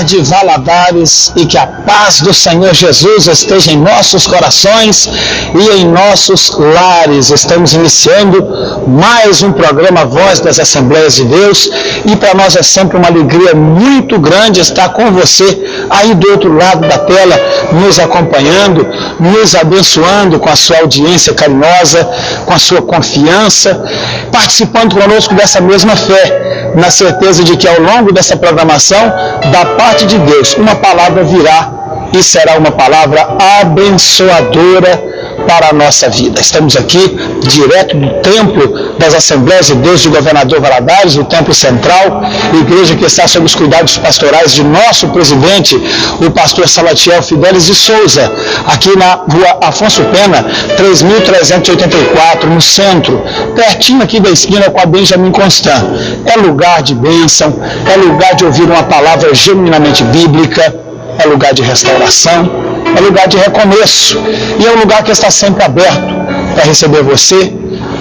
De Valadares, e que a paz do Senhor Jesus esteja em nossos corações e em nossos lares. Estamos iniciando mais um programa Voz das Assembleias de Deus, e para nós é sempre uma alegria muito grande estar com você aí do outro lado da tela, nos acompanhando, nos abençoando com a sua audiência carinhosa, com a sua confiança, participando conosco dessa mesma fé, na certeza de que ao longo dessa programação, da parte de Deus, uma palavra virá e será uma palavra abençoadora para a nossa vida. Estamos aqui direto do Templo das Assembleias de Deus de Governador Valadares, o Templo Central, igreja que está sob os cuidados pastorais de nosso presidente, o pastor Salatiel Fidelis de Souza, aqui na rua Afonso Pena, 3.384, no centro, pertinho aqui da esquina com a Benjamin Constant. É lugar de bênção, é lugar de ouvir uma palavra genuinamente bíblica, é lugar de restauração, é lugar de recomeço, e é um lugar que está sempre aberto para receber você,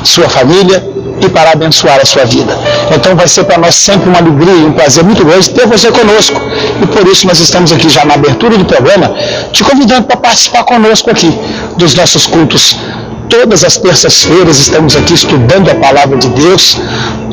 sua família e para abençoar a sua vida. Então vai ser para nós sempre uma alegria e um prazer muito grande ter você conosco, e por isso nós estamos aqui já na abertura do programa, te convidando para participar conosco aqui dos nossos cultos. Todas as terças-feiras estamos aqui estudando a Palavra de Deus,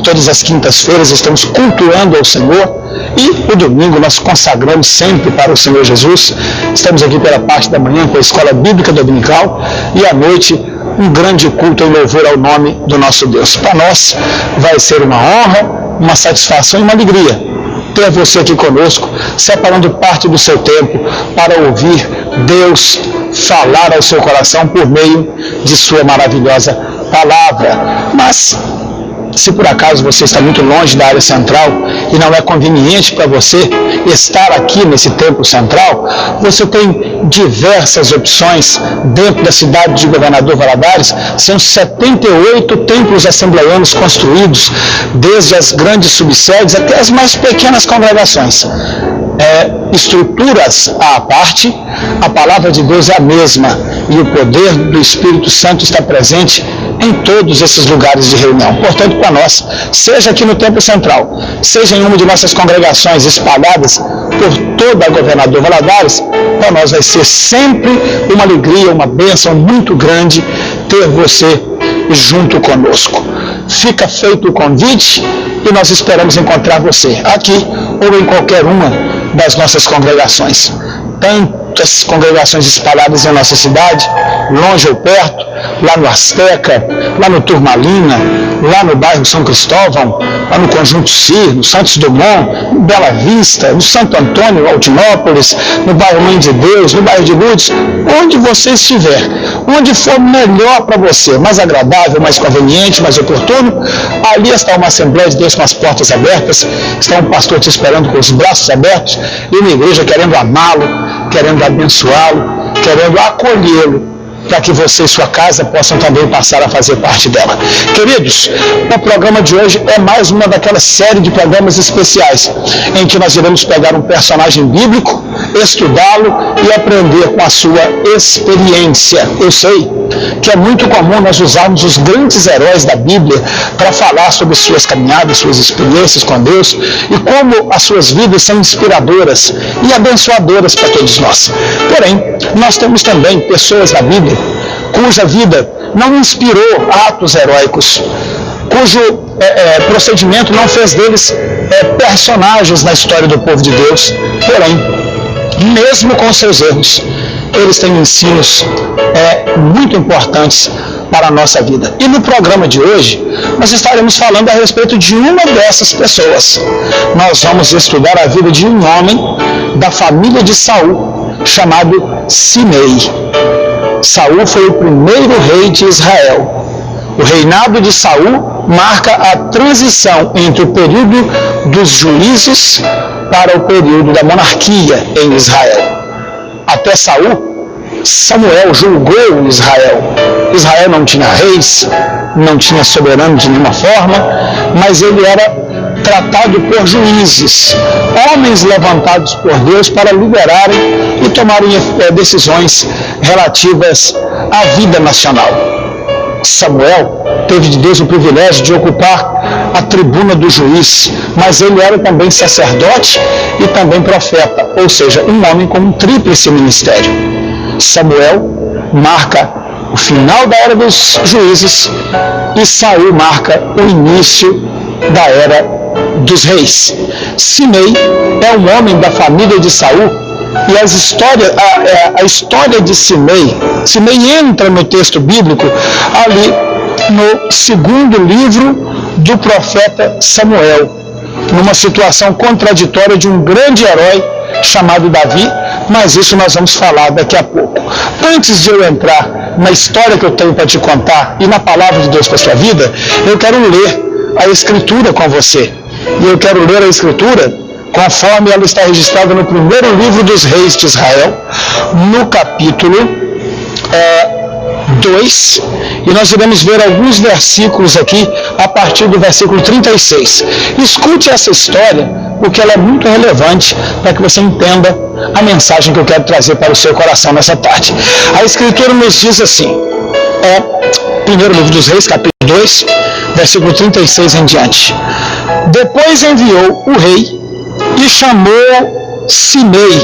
todas as quintas-feiras estamos cultuando ao Senhor, e o domingo nós consagramos sempre para o Senhor Jesus. Estamos aqui pela parte da manhã com a Escola Bíblica Dominical, e à noite um grande culto em louvor ao nome do nosso Deus. Para nós vai ser uma honra, uma satisfação e uma alegria ter você aqui conosco, separando parte do seu tempo para ouvir Deus falar ao seu coração por meio de sua maravilhosa palavra. Mas se por acaso você está muito longe da área central e não é conveniente para você estar aqui nesse templo central, você tem diversas opções dentro da cidade de Governador Valadares. São 78 templos assembleianos construídos, desde as grandes subsedes até as mais pequenas congregações. Estruturas à parte, a palavra de Deus é a mesma, e o poder do Espírito Santo está presente em todos esses lugares de reunião. Portanto, para nós, seja aqui no Templo Central, seja em uma de nossas congregações espalhadas por toda a Governador Valadares, para nós vai ser sempre uma alegria, uma bênção muito grande ter você junto conosco. Fica feito o convite e nós esperamos encontrar você aqui ou em qualquer uma das nossas congregações. Tantas congregações espalhadas em nossa cidade, longe ou perto, lá no Azteca, lá no Turmalina, lá no bairro São Cristóvão, lá no Conjunto Cir, no Santos Dumont, no Bela Vista, no Santo Antônio, Altinópolis, no bairro Mãe de Deus, no bairro de Lourdes, onde você estiver, onde for melhor para você, mais agradável, mais conveniente, mais oportuno, ali está uma Assembleia de Deus com as portas abertas, está um pastor te esperando com os braços abertos, e uma igreja querendo amá-lo, querendo abençoá-lo, querendo acolhê-lo, para que você e sua casa possam também passar a fazer parte dela. Queridos, o programa de hoje é mais uma daquela série de programas especiais, em que nós iremos pegar um personagem bíblico, estudá-lo e aprender com a sua experiência. Eu sei que é muito comum nós usarmos os grandes heróis da Bíblia para falar sobre suas caminhadas, suas experiências com Deus, e como as suas vidas são inspiradoras e abençoadoras para todos nós. Porém, nós temos também pessoas na Bíblia cuja vida não inspirou atos heróicos, cujo procedimento não fez deles personagens na história do povo de Deus. Porém, mesmo com seus erros, eles têm ensinos muito importantes para a nossa vida. E no programa de hoje, nós estaremos falando a respeito de uma dessas pessoas. Nós vamos estudar a vida de um homem da família de Saul, chamado Simei. Saul foi o primeiro rei de Israel. O reinado de Saul marca a transição entre o período dos juízes para o período da monarquia em Israel. Até Saul, Samuel julgou Israel. Israel não tinha reis, não tinha soberano de nenhuma forma, mas ele era tratado por juízes, homens levantados por Deus para liderarem e tomarem decisões relativas à vida nacional. Samuel teve de Deus o privilégio de ocupar a tribuna do juiz, mas ele era também sacerdote e também profeta, ou seja, um homem com um tríplice ministério. Samuel marca o final da era dos juízes e Saul marca o início da era dos reis. Simei é um homem da família de Saul e a história de Simei entra no texto bíblico ali no segundo livro do profeta Samuel, numa situação contraditória de um grande herói chamado Davi, mas isso nós vamos falar daqui a pouco. Antes de eu entrar na história que eu tenho para te contar e na palavra de Deus para a sua vida, eu quero ler a Escritura com você. E eu quero ler a Escritura conforme ela está registrada no primeiro livro dos reis de Israel, no capítulo 2, e nós iremos ver alguns versículos aqui, a partir do versículo 36. Escute essa história, porque ela é muito relevante para que você entenda a mensagem que eu quero trazer para o seu coração nessa tarde. A Escritura nos diz assim, primeiro livro dos reis, capítulo 2, versículo 36 em diante. Depois enviou o rei e chamou Simei,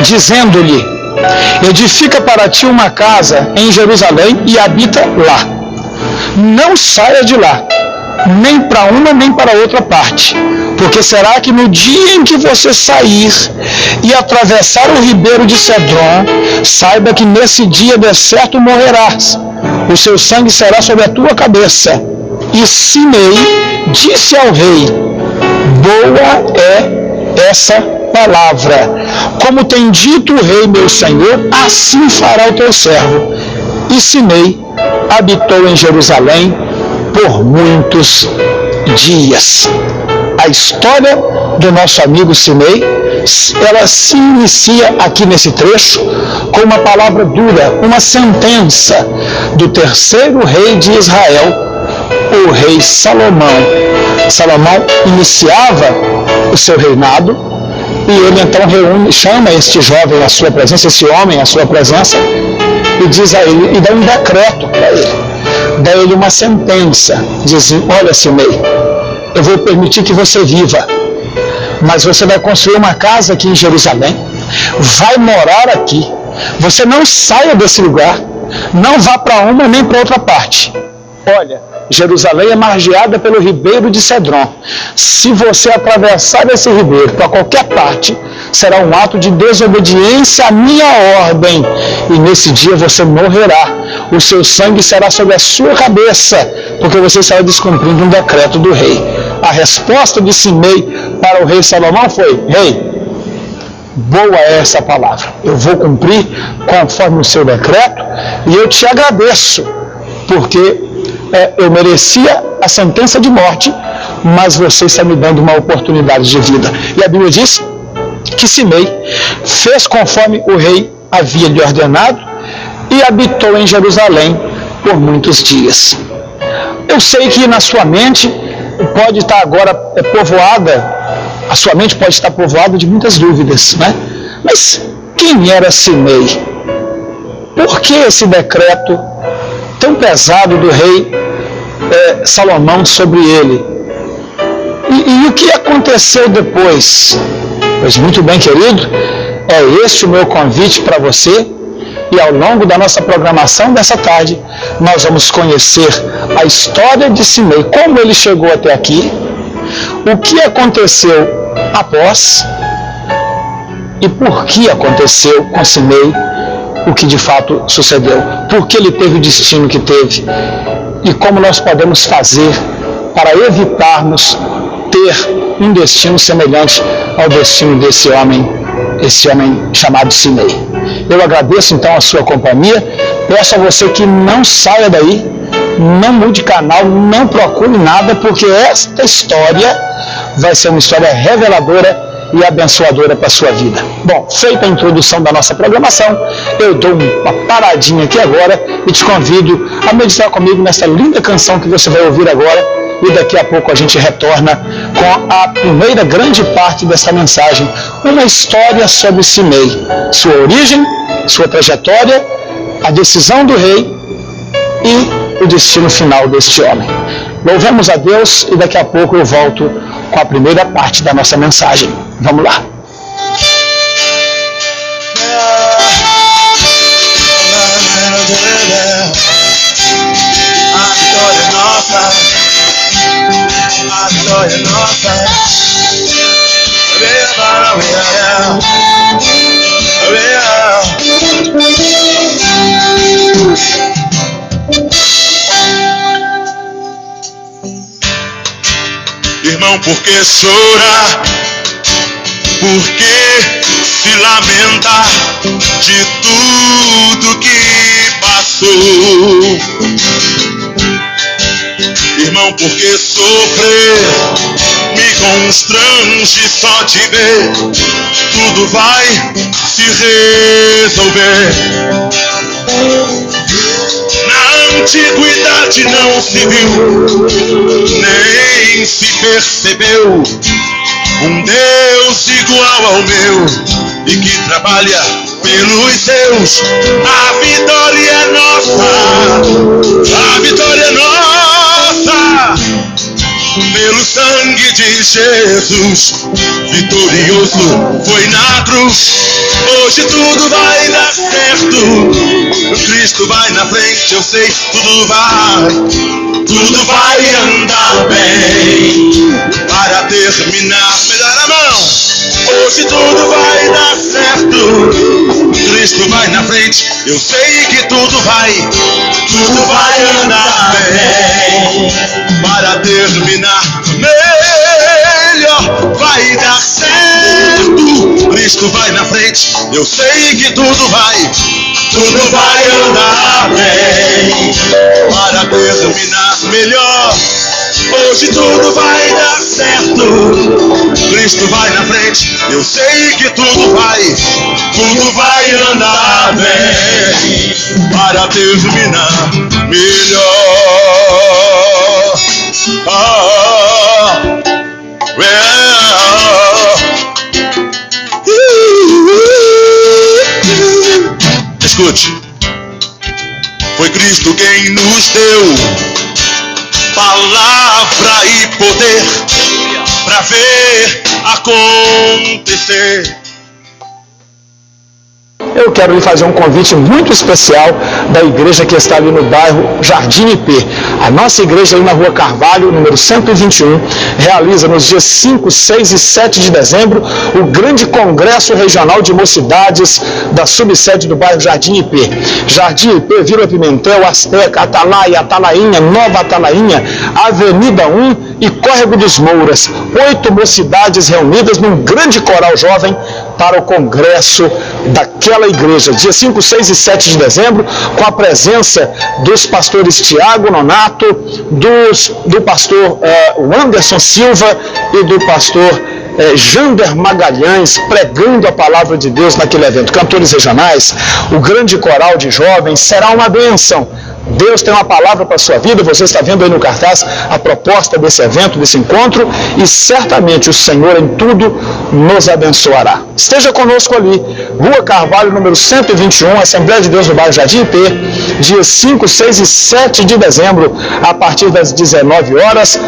dizendo-lhe: edifica para ti uma casa em Jerusalém e habita lá. Não saia de lá, nem para uma nem para outra parte, porque será que no dia em que você sair e atravessar o ribeiro de Cedron, saiba que nesse dia de certo morrerás, o seu sangue será sobre a tua cabeça. E Simei disse ao rei: boa é essa palavra. Como tem dito o rei meu senhor, assim fará o teu servo. E Simei habitou em Jerusalém por muitos dias. A história do nosso amigo Simei, ela se inicia aqui nesse trecho com uma palavra dura, uma sentença do terceiro rei de Israel, o rei Salomão. Salomão iniciava o seu reinado e ele então chama este jovem à sua presença, esse homem à sua presença, e diz a ele, e dá um decreto para ele, dá ele uma sentença, diz: olha, Simei, eu vou permitir que você viva, mas você vai construir uma casa aqui em Jerusalém, vai morar aqui, você não saia desse lugar, não vá para uma nem para outra parte. Olha, Jerusalém é margeada pelo ribeiro de Cedron. Se você atravessar esse ribeiro para qualquer parte, será um ato de desobediência à minha ordem, e nesse dia você morrerá. O seu sangue será sobre a sua cabeça, porque você estará descumprindo um decreto do rei. A resposta de Simei para o rei Salomão foi: rei, boa é essa palavra, eu vou cumprir conforme o seu decreto, e eu te agradeço, porque eu merecia a sentença de morte, mas você está me dando uma oportunidade de vida. E a Bíblia diz que Simei fez conforme o rei havia lhe ordenado e habitou em Jerusalém por muitos dias. Eu sei que na sua mente pode estar agora povoada, a sua mente pode estar povoada de muitas dúvidas, né? Mas quem era Simei? Por que esse decreto tão pesado do rei Salomão sobre ele? E o que aconteceu depois? Pois muito bem, querido, é este o meu convite para você, e ao longo da nossa programação dessa tarde, nós vamos conhecer a história de Simei, como ele chegou até aqui, o que aconteceu após, e por que aconteceu com Simei o que de fato sucedeu, por que ele teve o destino que teve, e como nós podemos fazer para evitarmos ter um destino semelhante ao destino desse homem, esse homem chamado Simei. Eu agradeço então a sua companhia, peço a você que não saia daí, não mude canal, não procure nada, porque esta história vai ser uma história reveladora e abençoadora para a sua vida. Bom, feita a introdução da nossa programação, eu dou uma paradinha aqui agora e te convido a meditar comigo nessa linda canção que você vai ouvir agora, e daqui a pouco a gente retorna com a primeira grande parte dessa mensagem, uma história sobre Simei, sua origem, sua trajetória, a decisão do rei e o destino final deste homem. Louvemos a Deus e daqui a pouco eu volto com a primeira parte da nossa mensagem. Vamos lá. A vitória é nossa. A vitória é nossa. Irmão, por que chora? Por que se lamenta de tudo que passou? Irmão, por que sofrer? Me constrange só de ver. Tudo vai se resolver. Na antiguidade não se viu, nem se percebeu um Deus igual ao meu e que trabalha pelos seus. A vitória é nossa, a vitória é nossa, pelo sangue de Jesus. Vitorioso foi na cruz. Hoje tudo vai dar certo. Cristo vai na frente, eu sei, tudo vai andar bem. Para terminar, me dá a mão. Hoje tudo vai dar certo. Cristo vai na frente, eu sei que tudo vai andar bem. Para terminar, melhor vai dar certo. Cristo vai na frente, eu sei que tudo vai andar bem. Para terminar melhor, hoje tudo vai dar certo. Cristo vai na frente, eu sei que tudo vai andar bem. Para terminar melhor. Escute, foi Cristo quem nos deu palavra e poder para ver acontecer. Eu quero lhe fazer um convite muito especial da igreja que está ali no bairro Jardim IP. A nossa igreja aí na Rua Carvalho, número 121, realiza nos dias 5, 6 e 7 de dezembro o grande congresso regional de mocidades da subsede do bairro Jardim IP. Jardim IP, Vila Pimentel, Asteca, Atalaia, Atalainha, Nova Atalainha, Avenida 1 e Córrego dos Mouras. 8 mocidades reunidas num grande coral jovem para o congresso daquela igreja, dia 5, 6 e 7 de dezembro, com a presença dos pastores Tiago Nonato, do pastor Anderson Silva e do pastor Jander Magalhães, pregando a palavra de Deus naquele evento. Cantores regionais, o grande coral de jovens, será uma bênção. Deus tem uma palavra para a sua vida. Você está vendo aí no cartaz a proposta desse evento, desse encontro, e certamente o Senhor em tudo nos abençoará. Esteja conosco ali, Rua Carvalho, número 121, Assembleia de Deus no bairro Jardim IP, dias 5, 6 e 7 de dezembro, a partir das 19 horas.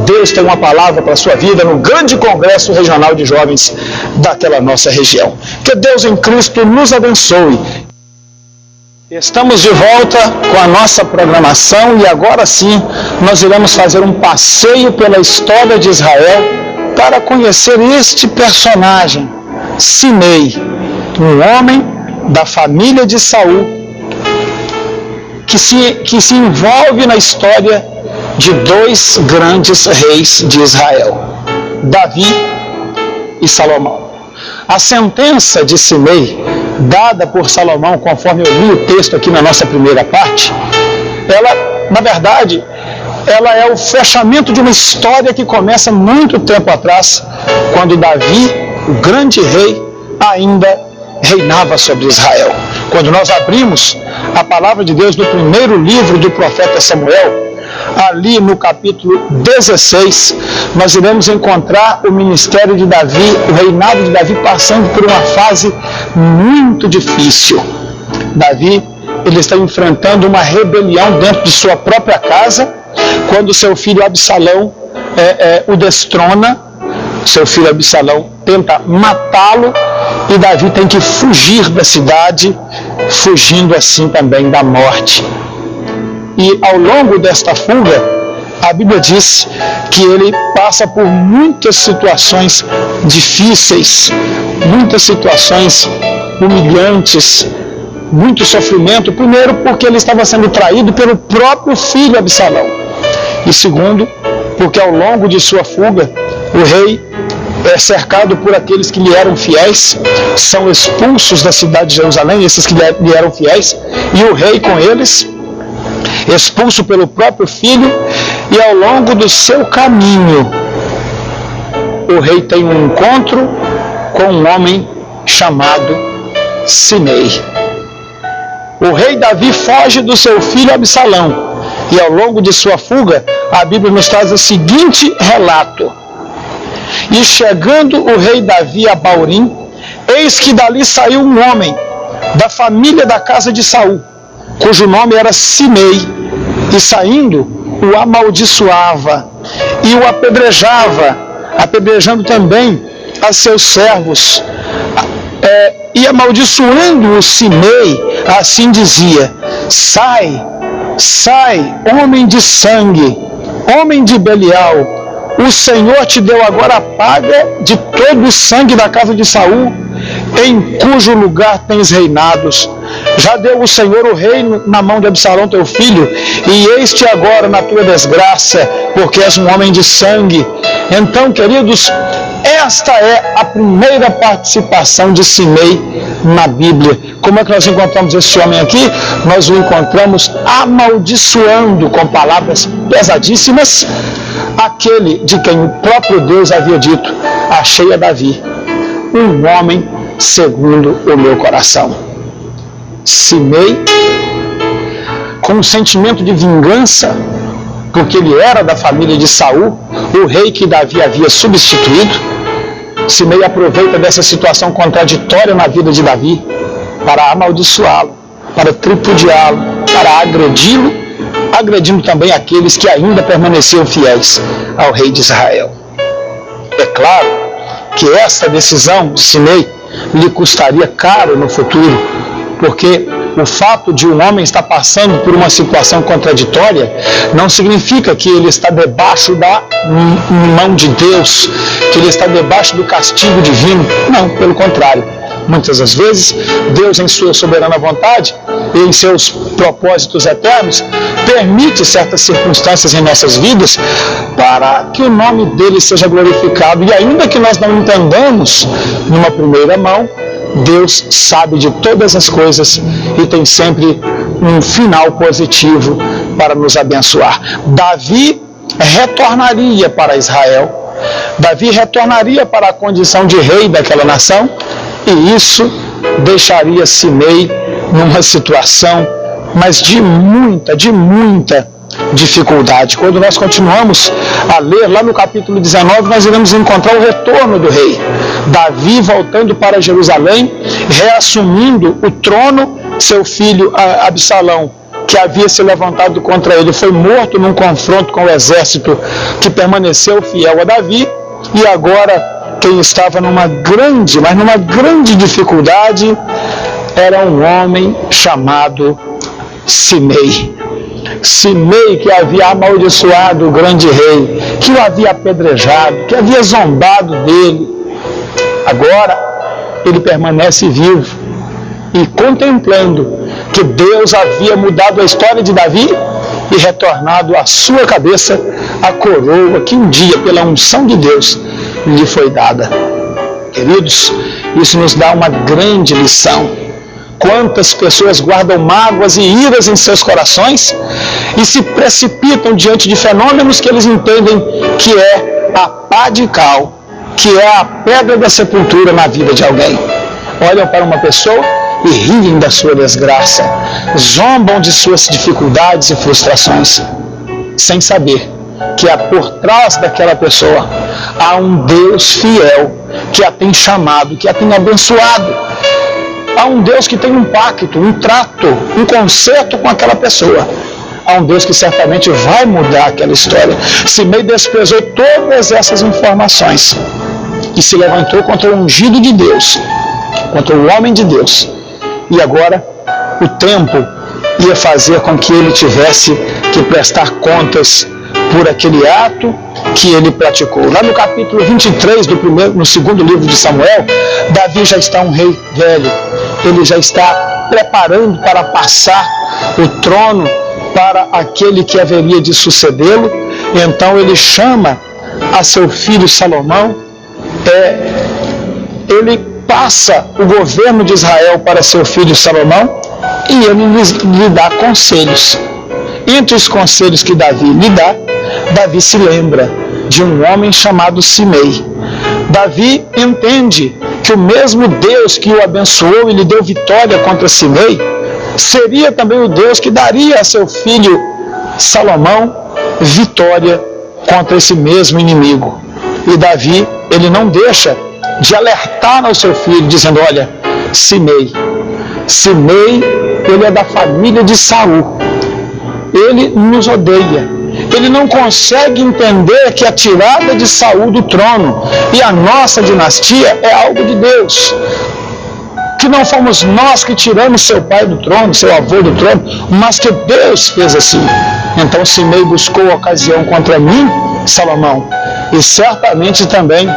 Deus tem uma palavra para a sua vida no grande congresso regional de jovens daquela nossa região. Que Deus em Cristo nos abençoe. Estamos de volta com a nossa programação e agora sim nós iremos fazer um passeio pela história de Israel para conhecer este personagem, Simei, um homem da família de Saul que se envolve na história de 2 grandes reis de Israel, Davi e Salomão. A sentença de Simei, dada por Salomão, conforme eu li o texto aqui na nossa primeira parte, ela, na verdade, ela é o fechamento de uma história que começa muito tempo atrás, quando Davi o grande rei ainda reinava sobre Israel. Quando nós abrimos a palavra de Deus no primeiro livro do profeta Samuel, ali no capítulo 16, nós iremos encontrar o ministério de Davi, o reinado de Davi passando por uma fase muito difícil. Davi, ele está enfrentando uma rebelião dentro de sua própria casa, quando seu filho Absalão o destrona. Seu filho Absalão tenta matá-lo e Davi tem que fugir da cidade, fugindo assim também da morte. E ao longo desta fuga, a Bíblia diz que ele passa por muitas situações difíceis, muitas situações humilhantes, muito sofrimento. Primeiro, porque ele estava sendo traído pelo próprio filho Absalão. E segundo, porque ao longo de sua fuga, o rei é cercado por aqueles que lhe eram fiéis, são expulsos da cidade de Jerusalém, esses que lhe eram fiéis, e o rei com eles, expulso pelo próprio filho, e ao longo do seu caminho, o rei tem um encontro com um homem chamado Simei. O rei Davi foge do seu filho Absalão, e ao longo de sua fuga, a Bíblia nos traz o seguinte relato: e chegando o rei Davi a Baurim, eis que dali saiu um homem da família da casa de Saul, cujo nome era Simei, e saindo o amaldiçoava e o apedrejava, apedrejando também a seus servos, e amaldiçoando o Simei, assim dizia: sai, sai, homem de sangue, homem de Belial, o Senhor te deu agora a paga de todo o sangue da casa de Saul, em cujo lugar tens reinados. Já deu o Senhor o reino na mão de Absalão teu filho, e eis-te agora na tua desgraça, porque és um homem de sangue. Então, queridos, esta é a primeira participação de Simei na Bíblia. Como é que nós encontramos esse homem aqui? Nós o encontramos amaldiçoando com palavras pesadíssimas aquele de quem o próprio Deus havia dito: achei a Davi um homem segundo o meu coração. Simei, com um sentimento de vingança, porque ele era da família de Saul, o rei que Davi havia substituído, Simei aproveita dessa situação contraditória na vida de Davi para amaldiçoá-lo, para tripudiá-lo, para agredi-lo, agredindo também aqueles que ainda permaneciam fiéis ao rei de Israel. É claro que esta decisão de Simei lhe custaria caro no futuro, porque o fato de um homem estar passando por uma situação contraditória não significa que ele está debaixo da mão de Deus, que ele está debaixo do castigo divino. Não, pelo contrário. Muitas das vezes, Deus, em sua soberana vontade e em seus propósitos eternos, permite certas circunstâncias em nossas vidas para que o nome dele seja glorificado. E ainda que nós não entendamos numa primeira mão, Deus sabe de todas as coisas e tem sempre um final positivo para nos abençoar. Davi retornaria para Israel, Davi retornaria para a condição de rei daquela nação, e isso deixaria Simei numa situação, mas de muita dificuldade. Quando nós continuamos a ler lá no capítulo 19, nós iremos encontrar o retorno do rei. Davi voltando para Jerusalém, reassumindo o trono. Seu filho Absalão, que havia se levantado contra ele, foi morto num confronto com o exército que permaneceu fiel a Davi. E agora quem estava numa grande dificuldade era um homem chamado Simei. Simei, que havia amaldiçoado o grande rei, que o havia apedrejado, que havia zombado dele. Agora ele permanece vivo e contemplando que Deus havia mudado a história de Davi e retornado à sua cabeça a coroa que um dia, pela unção de Deus, lhe foi dada. Queridos, isso nos dá uma grande lição. Quantas pessoas guardam mágoas e iras em seus corações e se precipitam diante de fenômenos que eles entendem que é a pá de cal que é a pedra da sepultura na vida de alguém. Olham para uma pessoa e riem da sua desgraça, zombam de suas dificuldades e frustrações, sem saber que por trás daquela pessoa há um Deus fiel que a tem chamado, que a tem abençoado. Há um Deus que tem um pacto, um trato, um concerto com aquela pessoa. Há um Deus que certamente vai mudar aquela história. Simei desprezou todas essas informações e se levantou contra o ungido de Deus, contra o homem de Deus. E agora o tempo ia fazer com que ele tivesse que prestar contas por aquele ato que ele praticou. Lá no capítulo 23 no segundo livro de Samuel, Davi já está um rei velho. Ele já está preparando para passar o trono para aquele que haveria de sucedê-lo. Então ele chama a seu filho Salomão, ele passa o governo de Israel para seu filho Salomão e ele lhe dá conselhos. Entre os conselhos que Davi lhe dá, Davi se lembra de um homem chamado Simei. Davi entende que o mesmo Deus que o abençoou e lhe deu vitória contra Simei, seria também o Deus que daria a seu filho Salomão vitória contra esse mesmo inimigo. E Davi, ele não deixa de alertar ao seu filho, dizendo: olha, Simei, ele é da família de Saul, ele nos odeia, ele não consegue entender que a tirada de Saul do trono e a nossa dinastia é algo de Deus, que não fomos nós que tiramos seu pai do trono, seu avô do trono, mas que Deus fez assim. Então Simei buscou a ocasião contra mim, Salomão, e certamente também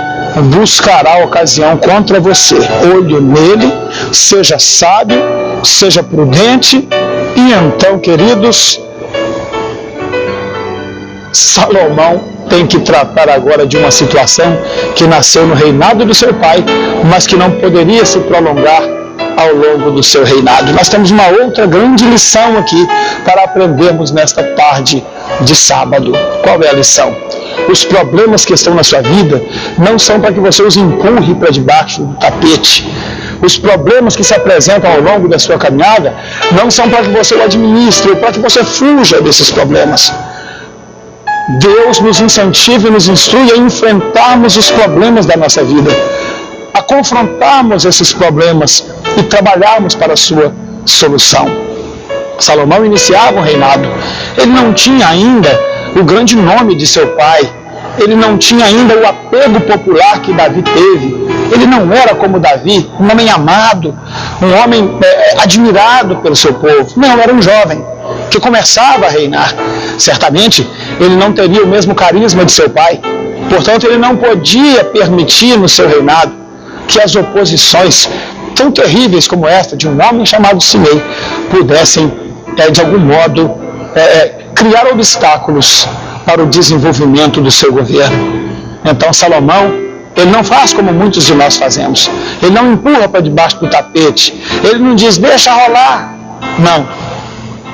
buscará a ocasião contra você. Olhe nele, seja sábio, seja prudente, e então, queridos, Salomão tem que tratar agora de uma situação que nasceu no reinado do seu pai, mas que não poderia se prolongar ao longo do seu reinado. Nós temos uma outra grande lição aqui para aprendermos nesta tarde de sábado. Qual é a lição? Os problemas que estão na sua vida não são para que você os empurre para debaixo do tapete. Os problemas que se apresentam ao longo da sua caminhada não são para que você o administre, ou para que você fuja desses problemas. Deus nos incentiva e nos instrui a enfrentarmos os problemas da nossa vida, a confrontarmos esses problemas e trabalharmos para a sua solução. Salomão iniciava um reinado. Ele não tinha ainda o grande nome de seu pai. Ele não tinha ainda o apego popular que Davi teve. Ele não era como Davi, um homem amado, um homem admirado pelo seu povo. Não, era um jovem que começava a reinar. Certamente, ele não teria o mesmo carisma de seu pai. Portanto, ele não podia permitir no seu reinado que as oposições tão terríveis como esta de um homem chamado Simei pudessem, de algum modo, criar obstáculos para o desenvolvimento do seu governo. Então, Salomão, ele não faz como muitos de nós fazemos. Ele não empurra para debaixo do tapete. Ele não diz, deixa rolar. Não.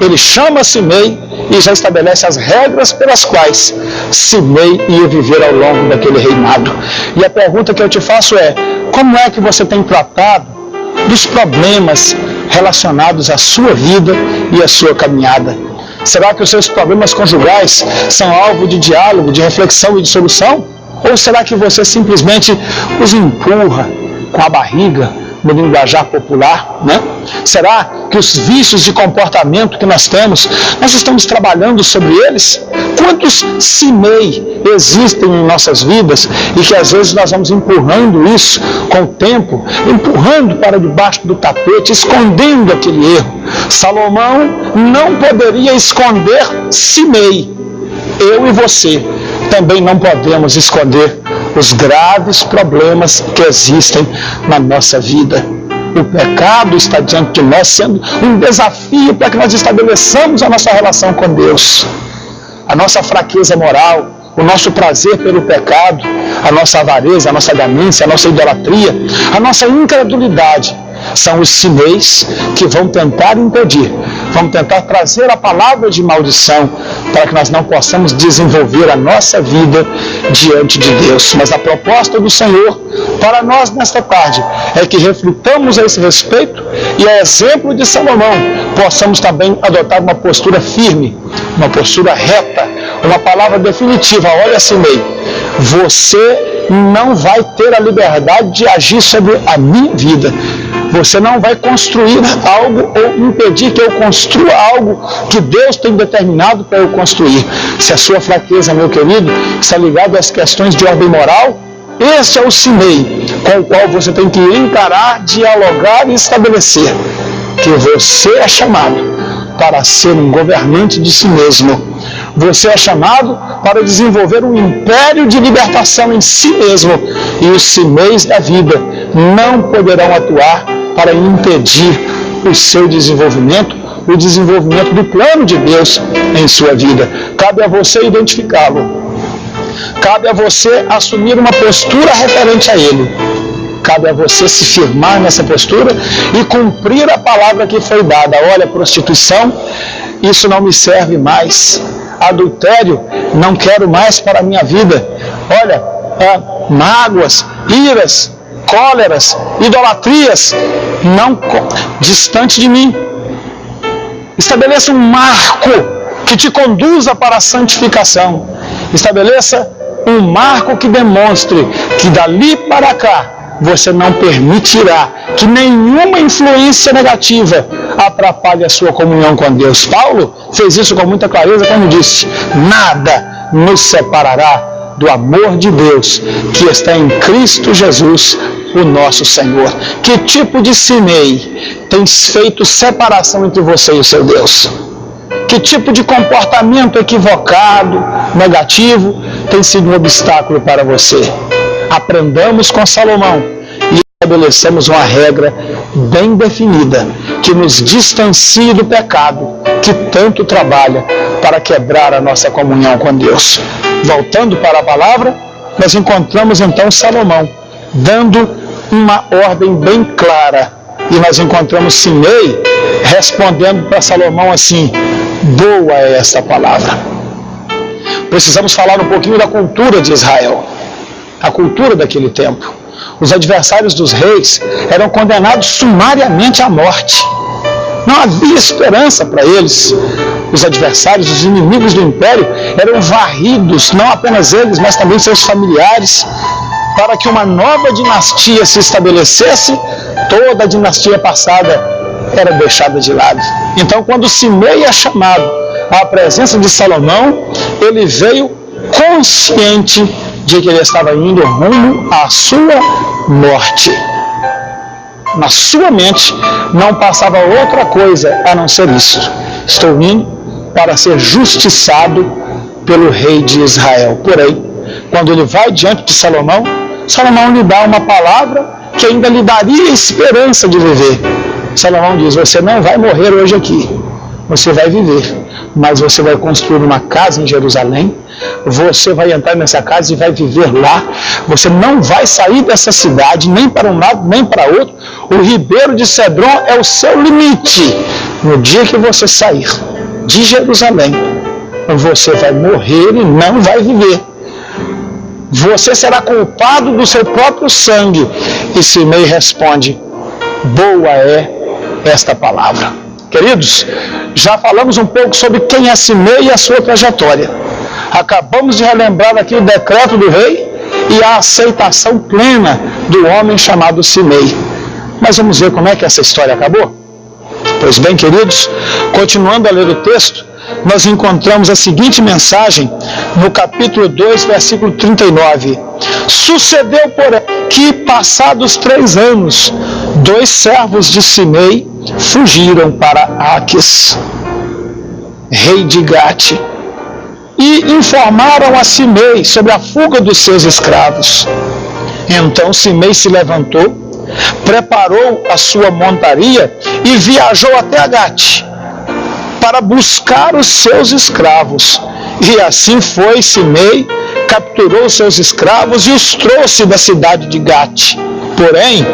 Ele chama Simei e já estabelece as regras pelas quais Simei ia viver ao longo daquele reinado. E a pergunta que eu te faço é, como é que você tem tratado dos problemas relacionados à sua vida e à sua caminhada? Será que os seus problemas conjugais são alvo de diálogo, de reflexão e de solução? Ou será que você simplesmente os empurra com a barriga, no linguajar popular, né? Será que os vícios de comportamento que nós temos, nós estamos trabalhando sobre eles? Quantos Simei existem em nossas vidas e que às vezes nós vamos empurrando isso com o tempo, empurrando para debaixo do tapete, escondendo aquele erro? Salomão não poderia esconder Simei. Eu e você também não podemos esconder os graves problemas que existem na nossa vida. O pecado está diante de nós sendo um desafio para que nós estabeleçamos a nossa relação com Deus. A nossa fraqueza moral, o nosso prazer pelo pecado, a nossa avareza, a nossa ganância, a nossa idolatria, a nossa incredulidade, são os Simeis que vão tentar impedir, vão tentar trazer a palavra de maldição para que nós não possamos desenvolver a nossa vida diante de Deus. Mas a proposta do Senhor para nós nesta tarde é que reflitamos a esse respeito e, a exemplo de Salomão, possamos também adotar uma postura firme, uma postura reta, uma palavra definitiva. Olha, Simei, você não vai ter a liberdade de agir sobre a minha vida. Você não vai construir algo ou impedir que eu construa algo que Deus tem determinado para eu construir. Se a sua fraqueza, meu querido, está ligada às questões de ordem moral, esse é o Simei com o qual você tem que encarar, dialogar e estabelecer que você é chamado para ser um governante de si mesmo. Você é chamado para desenvolver um império de libertação em si mesmo, e os Simeis da vida não poderão atuar para impedir o seu desenvolvimento, o desenvolvimento do plano de Deus em sua vida. Cabe a você identificá-lo. Cabe a você assumir uma postura referente a ele. Cabe a você se firmar nessa postura e cumprir a palavra que foi dada. Olha, prostituição, isso não me serve mais. Adultério, não quero mais para a minha vida. Olha, mágoas, iras, cóleras, idolatrias, não distante de mim. Estabeleça um marco que te conduza para a santificação. Estabeleça um marco que demonstre que dali para cá você não permitirá que nenhuma influência negativa atrapalhe a sua comunhão com Deus. Paulo fez isso com muita clareza quando disse: nada nos separará do amor de Deus que está em Cristo Jesus, o nosso Senhor. Que tipo de Simei tem feito separação entre você e o seu Deus? Que tipo de comportamento equivocado, negativo, tem sido um obstáculo para você? Aprendamos com Salomão e estabelecemos uma regra bem definida que nos distancie do pecado que tanto trabalha para quebrar a nossa comunhão com Deus. Voltando para a palavra, nós encontramos então Salomão dando uma ordem bem clara, e nós encontramos Simei respondendo para Salomão assim: boa é esta palavra. Precisamos falar um pouquinho da cultura de Israel, a cultura daquele tempo. Os adversários dos reis eram condenados sumariamente à morte. Não havia esperança para eles. Os adversários, os inimigos do império, eram varridos, não apenas eles, mas também seus familiares. Para que uma nova dinastia se estabelecesse, toda a dinastia passada era deixada de lado. Então, quando Simei é chamado à presença de Salomão, ele veio consciente de que ele estava indo rumo à sua morte. Na sua mente não passava outra coisa a não ser isso: estou indo para ser justiçado pelo rei de Israel. Porém, quando ele vai diante de Salomão, Salomão lhe dá uma palavra que ainda lhe daria esperança de viver. Salomão diz: você não vai morrer hoje aqui, você vai viver, mas você vai construir uma casa em Jerusalém, você vai entrar nessa casa e vai viver lá, você não vai sair dessa cidade, nem para um lado, nem para outro. O ribeiro de Cedron é o seu limite. No dia que você sair de Jerusalém, você vai morrer e não vai viver. Você será culpado do seu próprio sangue. E Simei responde: boa é esta palavra. Queridos, já falamos um pouco sobre quem é Simei e a sua trajetória. Acabamos de relembrar aqui o decreto do rei e a aceitação plena do homem chamado Simei. Mas vamos ver como é que essa história acabou? Pois bem, queridos, continuando a ler o texto, nós encontramos a seguinte mensagem no capítulo 2, versículo 39. Sucedeu, porém, que, passados 3 anos, 2 servos de Simei fugiram para Aques, rei de Gate, e informaram a Simei sobre a fuga dos seus escravos. Então Simei se levantou, preparou a sua montaria e viajou até Gate para buscar os seus escravos. E assim foi Simei, capturou os seus escravos e os trouxe da cidade de Gate. Porém,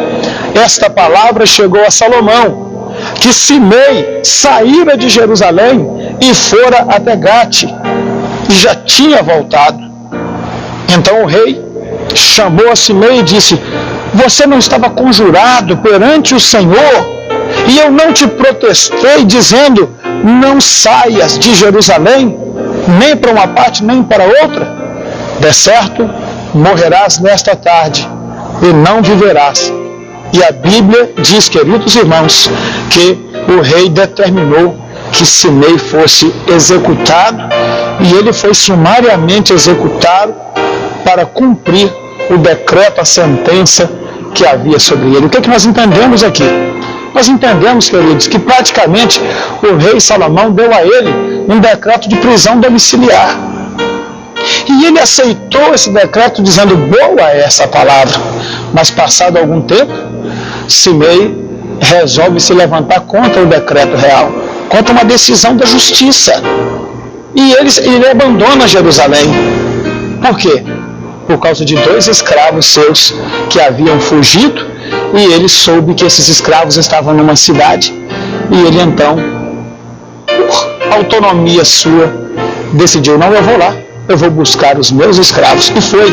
esta palavra chegou a Salomão, que Simei saíra de Jerusalém e fora até Gate, e já tinha voltado. Então o rei chamou a Simei e disse: você não estava conjurado perante o Senhor, e eu não te protestei dizendo: não saias de Jerusalém, nem para uma parte nem para outra? De certo, morrerás nesta tarde e não viverás. E a Bíblia diz, queridos irmãos, que o rei determinou que Simei fosse executado, e ele foi sumariamente executado para cumprir o decreto, a sentença que havia sobre ele. O que é que nós entendemos aqui? Nós entendemos, queridos, que praticamente o rei Salomão deu a ele um decreto de prisão domiciliar. E ele aceitou esse decreto dizendo: boa é essa palavra. Mas passado algum tempo, Simei resolve se levantar contra o decreto real, contra uma decisão da justiça. E ele abandona Jerusalém. Por quê? Por causa de 2 escravos seus que haviam fugido, e ele soube que esses escravos estavam numa cidade, e ele então, por autonomia sua, decidiu: não, eu vou lá, eu vou buscar os meus escravos, e foi,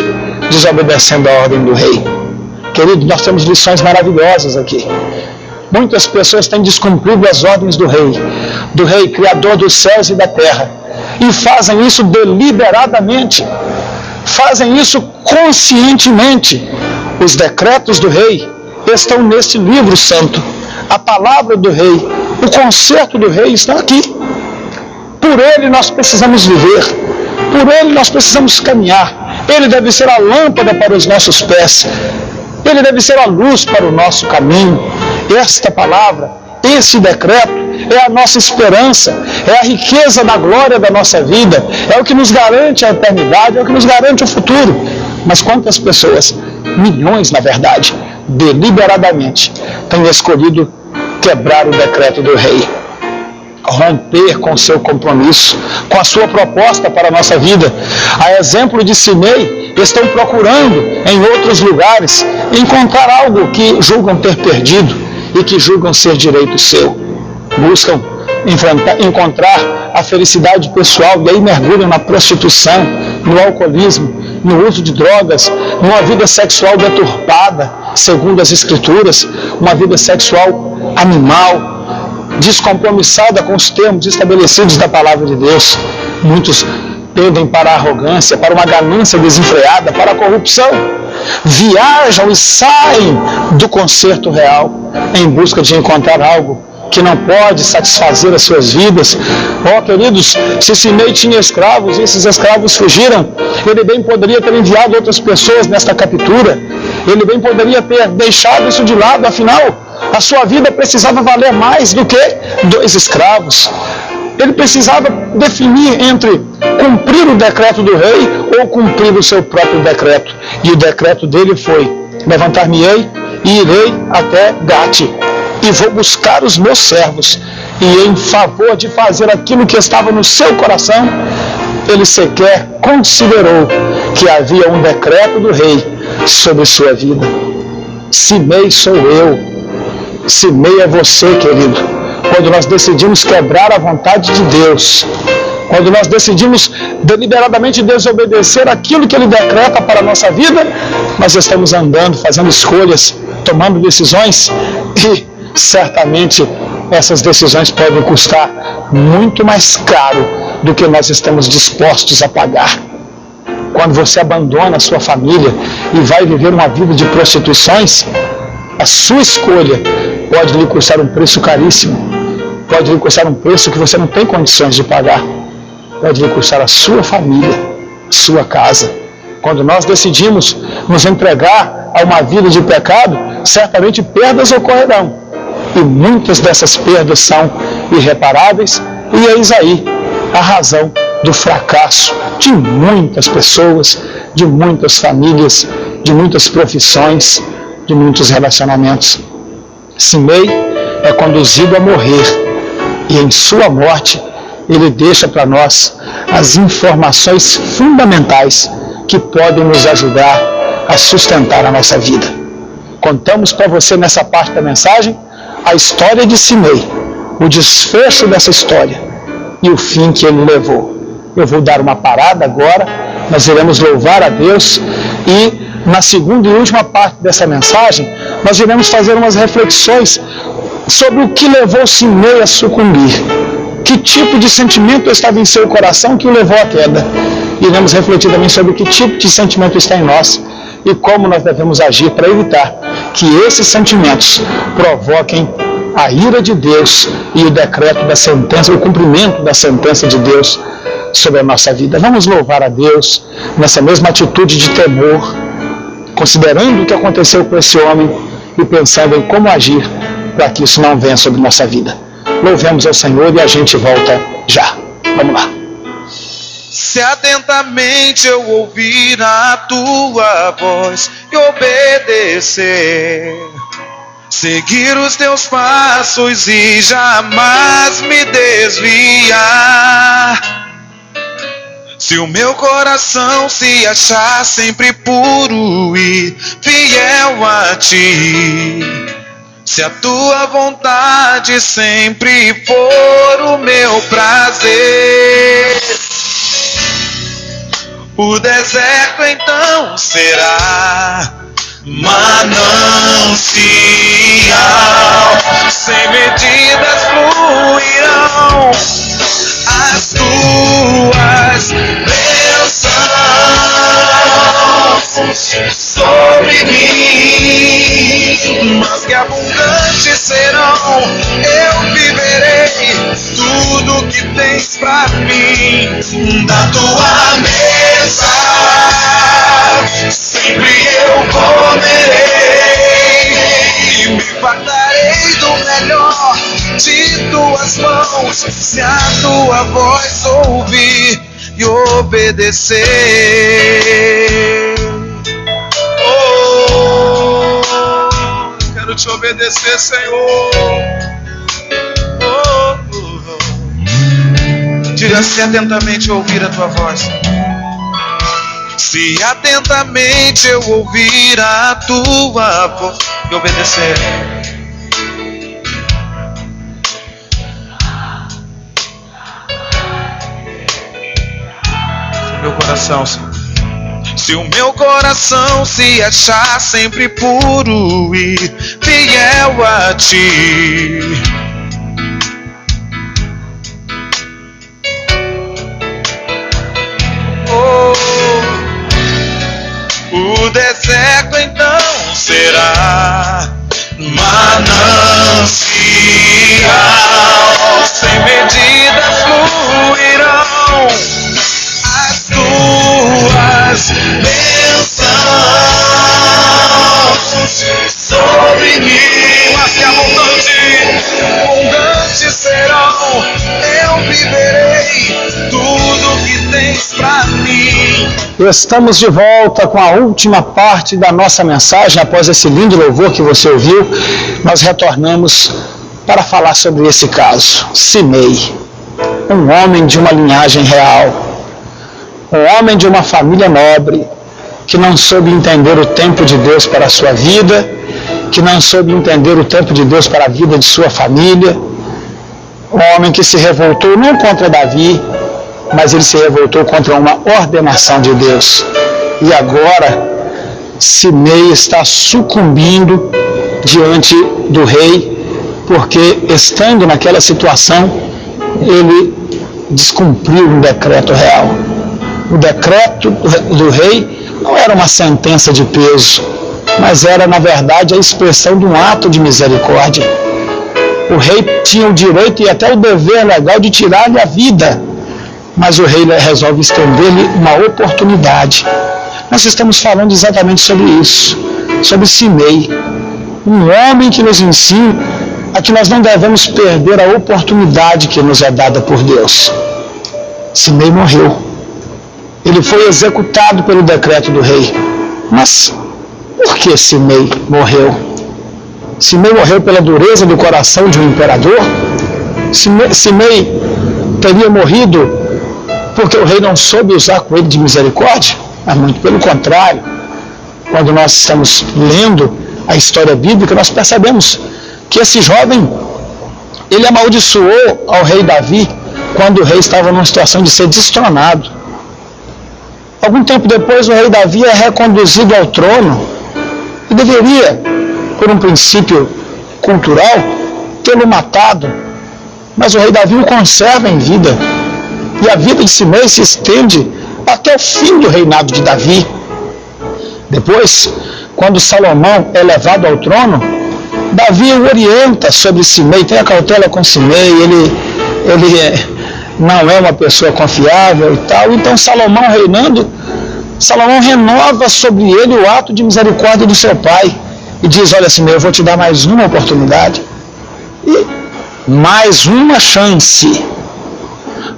desobedecendo a ordem do rei. Querido, nós temos lições maravilhosas aqui. Muitas pessoas têm descumprido as ordens do rei criador dos céus e da terra, e fazem isso deliberadamente, fazem isso conscientemente. Os decretos do rei estão neste livro santo. A palavra do rei, o conserto do rei está aqui. Por ele nós precisamos viver, por ele nós precisamos caminhar. Ele deve ser a lâmpada para os nossos pés, ele deve ser a luz para o nosso caminho. Esta palavra, esse decreto, é a nossa esperança, é a riqueza da glória da nossa vida, é o que nos garante a eternidade, é o que nos garante o futuro. Mas quantas pessoas, milhões na verdade, deliberadamente têm escolhido quebrar o decreto do rei, romper com o seu compromisso, com a sua proposta para a nossa vida. A exemplo de Simei, estão procurando em outros lugares encontrar algo que julgam ter perdido e que julgam ser direito seu. Buscam encontrar a felicidade pessoal, e aí mergulham na prostituição, no alcoolismo, no uso de drogas, numa vida sexual deturpada, segundo as Escrituras, uma vida sexual animal, descompromissada com os termos estabelecidos da palavra de Deus. Muitos pendem para a arrogância, para uma ganância desenfreada, para a corrupção. Viajam e saem do concerto real em busca de encontrar algo que não pode satisfazer as suas vidas. Oh, queridos, se Simei tinha escravos e esses escravos fugiram, ele bem poderia ter enviado outras pessoas nesta captura, ele bem poderia ter deixado isso de lado. Afinal, a sua vida precisava valer mais do que 2 escravos. Ele precisava definir entre cumprir o decreto do rei ou cumprir o seu próprio decreto. E o decreto dele foi: levantar-me-ei e irei até Gate, e vou buscar os meus servos. E em favor de fazer aquilo que estava no seu coração, ele sequer considerou que havia um decreto do rei sobre sua vida. Simei sou eu, Simei é você, querido. Quando nós decidimos quebrar a vontade de Deus, quando nós decidimos deliberadamente desobedecer aquilo que Ele decreta para a nossa vida, nós estamos andando, fazendo escolhas, tomando decisões, e certamente essas decisões podem custar muito mais caro do que nós estamos dispostos a pagar. Quando você abandona a sua família e vai viver uma vida de prostituições, a sua escolha pode lhe custar um preço caríssimo, pode lhe custar um preço que você não tem condições de pagar, pode lhe custar a sua família, a sua casa. Quando nós decidimos nos entregar a uma vida de pecado, certamente perdas ocorrerão, e muitas dessas perdas são irreparáveis, e eis aí a razão do fracasso de muitas pessoas, de muitas famílias, de muitas profissões, de muitos relacionamentos. Simei é conduzido a morrer, e em sua morte ele deixa para nós as informações fundamentais que podem nos ajudar a sustentar a nossa vida. Contamos para você nessa parte da mensagem a história de Simei, o desfecho dessa história e o fim que ele levou. Eu vou dar uma parada agora nós iremos louvar a Deus e na segunda e última parte dessa mensagem nós iremos fazer umas reflexões sobre o que levou Simei a sucumbir. Que tipo de sentimento estava em seu coração que o levou à queda? Iremos refletir também sobre que tipo de sentimento está em nós e como nós devemos agir para evitar que esses sentimentos provoquem a ira de Deus e o decreto da sentença, o cumprimento da sentença de Deus sobre a nossa vida. Vamos louvar a Deus nessa mesma atitude de temor, considerando o que aconteceu com esse homem e pensando em como agir para que isso não venha sobre nossa vida. Louvemos ao Senhor e a gente volta já. Vamos lá. Se atentamente eu ouvir a tua voz e obedecer, seguir os teus passos e jamais me desviar. Se o meu coração se achar sempre puro e fiel a ti, se a tua vontade sempre for o meu prazer, o deserto então será manancial, sem medidas fluirão as tuas bênçãos sobre mim, mas que abundantes serão, eu viverei tudo que tens pra mim. Da tua mesa sempre eu comerei e me fartarei do melhor de tuas mãos, se a tua voz ouvir e obedecer. Oh, quero te obedecer, Senhor. Oh, diga: se atentamente ouvir a tua voz. Se atentamente eu ouvir a tua voz e obedecer, meu coração, se o meu coração se achar sempre puro e fiel a ti, oh, o deserto então será manancial, sem medidas fluirão as tuas bênçãos sobre mim, mas que abundantes serão, eu viverei tudo que tens pra mim. Estamos de volta com a última parte da nossa mensagem. Após esse lindo louvor que você ouviu, nós retornamos para falar sobre esse caso. Simei, um homem de uma linhagem real, um homem de uma família nobre, que não soube entender o tempo de Deus para a sua vida, que não soube entender o tempo de Deus para a vida de sua família, um homem que se revoltou não contra Davi, mas ele se revoltou contra uma ordenação de Deus. E agora, Simei está sucumbindo diante do rei, porque estando naquela situação, ele descumpriu um decreto real. O decreto do rei não era uma sentença de peso, mas era, na verdade, a expressão de um ato de misericórdia. O rei tinha o direito e até o dever legal de tirar-lhe a vida, mas o rei resolve estender-lhe uma oportunidade. Nós estamos falando exatamente sobre isso, sobre Simei, um homem que nos ensina a que nós não devemos perder a oportunidade que nos é dada por Deus. Simei morreu. Ele foi executado pelo decreto do rei. Mas por que Simei morreu? Simei morreu pela dureza do coração de um imperador? Simei teria morrido porque o rei não soube usar com ele de misericórdia? Mas muito pelo contrário. Quando nós estamos lendo a história bíblica, nós percebemos que esse jovem, ele amaldiçoou ao rei Davi quando o rei estava numa situação de ser destronado. Algum tempo depois, o rei Davi é reconduzido ao trono e deveria, por um princípio cultural, tê-lo matado. Mas o rei Davi o conserva em vida. E a vida de Simei se estende até o fim do reinado de Davi. Depois, quando Salomão é levado ao trono, Davi o orienta sobre Simei, tenha cautela com Simei, ele não é uma pessoa confiável e tal. Então Salomão reinando, Salomão renova sobre ele o ato de misericórdia do seu pai e diz: olha, Simei, eu vou te dar mais uma oportunidade e mais uma chance.